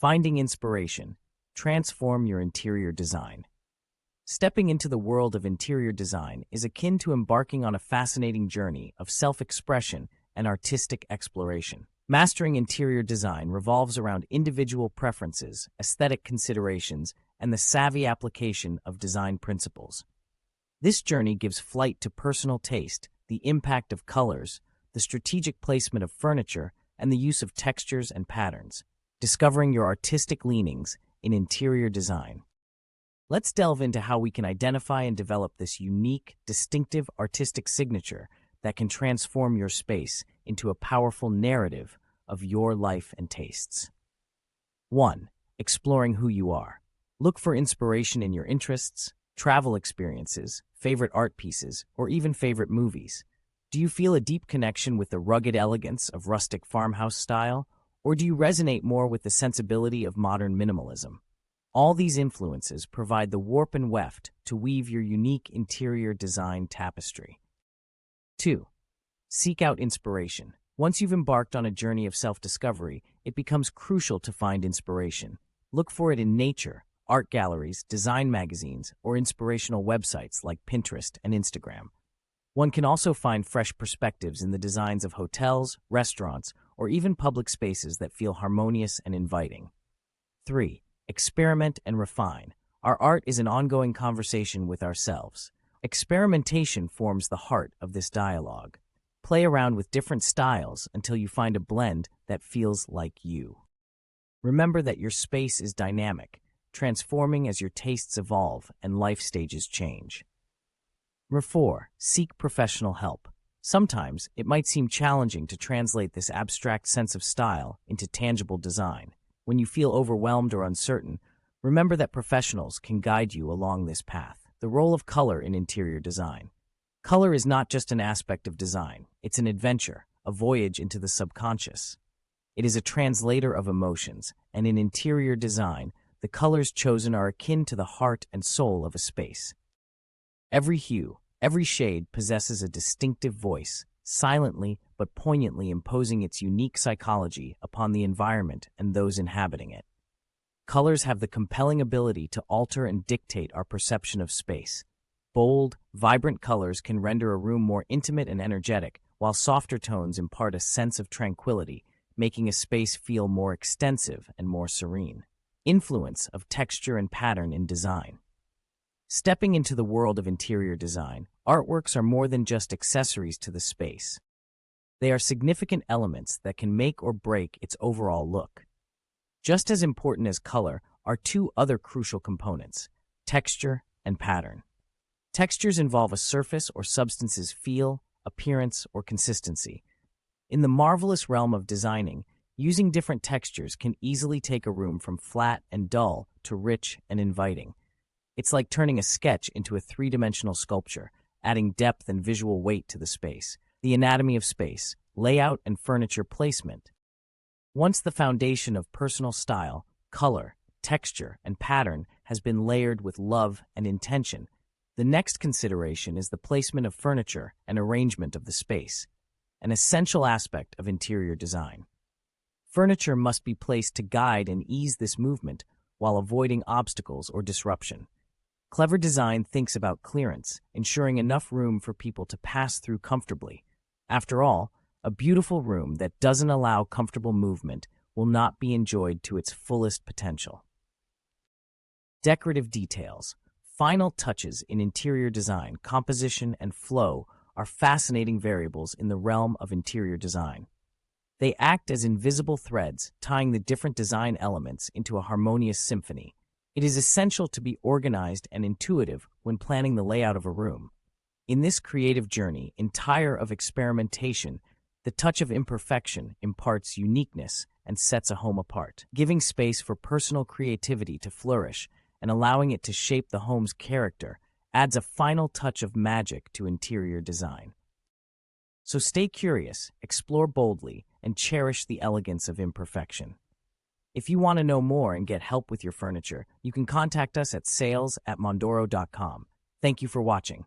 Finding inspiration. Transform your interior design. Stepping into the world of interior design is akin to embarking on a fascinating journey of self-expression and artistic exploration. Mastering interior design revolves around individual preferences, aesthetic considerations, and the savvy application of design principles. This journey gives flight to personal taste, the impact of colors, the strategic placement of furniture, and the use of textures and patterns, discovering your artistic leanings in interior design. Let's delve into how we can identify and develop this unique, distinctive artistic signature that can transform your space into a powerful narrative of your life and tastes. 1. Exploring who you are. Look for inspiration in your interests, travel experiences, favorite art pieces, or even favorite movies. Do you feel a deep connection with the rugged elegance of rustic farmhouse style, or do you resonate more with the sensibility of modern minimalism? All these influences provide the warp and weft to weave your unique interior design tapestry. 2. Seek out inspiration. Once you've embarked on a journey of self-discovery, it becomes crucial to find inspiration. Look for it in nature, art galleries, design magazines, or inspirational websites like Pinterest and Instagram. One can also find fresh perspectives in the designs of hotels, restaurants, or even public spaces that feel harmonious and inviting. 3. Experiment and refine. Our art is an ongoing conversation with ourselves. Experimentation forms the heart of this dialogue. Play around with different styles until you find a blend that feels like you. Remember that your space is dynamic, transforming as your tastes evolve and life stages change. 4. Seek professional help. Sometimes it might seem challenging to translate this abstract sense of style into tangible design. When you feel overwhelmed or uncertain, remember that professionals can guide you along this path. The role of color in interior design. Color is not just an aspect of design, it's an adventure, a voyage into the subconscious. It is a translator of emotions, and in interior design, the colors chosen are akin to the heart and soul of a space. Every hue, every shade possesses a distinctive voice, silently but poignantly imposing its unique psychology upon the environment and those inhabiting it. Colors have the compelling ability to alter and dictate our perception of space. Bold, vibrant colors can render a room more intimate and energetic, while softer tones impart a sense of tranquility, making a space feel more extensive and more serene. Influence of texture and pattern in design. Stepping into the world of interior design, artworks are more than just accessories to the space. They are significant elements that can make or break its overall look. Just as important as color are two other crucial components: texture and pattern. Textures involve a surface or substance's feel, appearance, or consistency. In the marvelous realm of designing, using different textures can easily take a room from flat and dull to rich and inviting. It's like turning a sketch into a three-dimensional sculpture, adding depth and visual weight to the space. The anatomy of space, layout, and furniture placement. Once the foundation of personal style, color, texture, and pattern has been layered with love and intention, the next consideration is the placement of furniture and arrangement of the space, an essential aspect of interior design. Furniture must be placed to guide and ease this movement while avoiding obstacles or disruption. Clever design thinks about clearance, ensuring enough room for people to pass through comfortably. After all, a beautiful room that doesn't allow comfortable movement will not be enjoyed to its fullest potential. Decorative details. Final touches in interior design, composition, and flow are fascinating variables in the realm of interior design. They act as invisible threads, tying the different design elements into a harmonious symphony. It is essential to be organized and intuitive when planning the layout of a room. In this creative journey, entire of experimentation, the touch of imperfection imparts uniqueness and sets a home apart, giving space for personal creativity to flourish and allowing it to shape the home's character adds a final touch of magic to interior design. So stay curious, explore boldly, and cherish the elegance of imperfection. If you want to know more and get help with your furniture, you can contact us at sales@mondoro.com. Thank you for watching.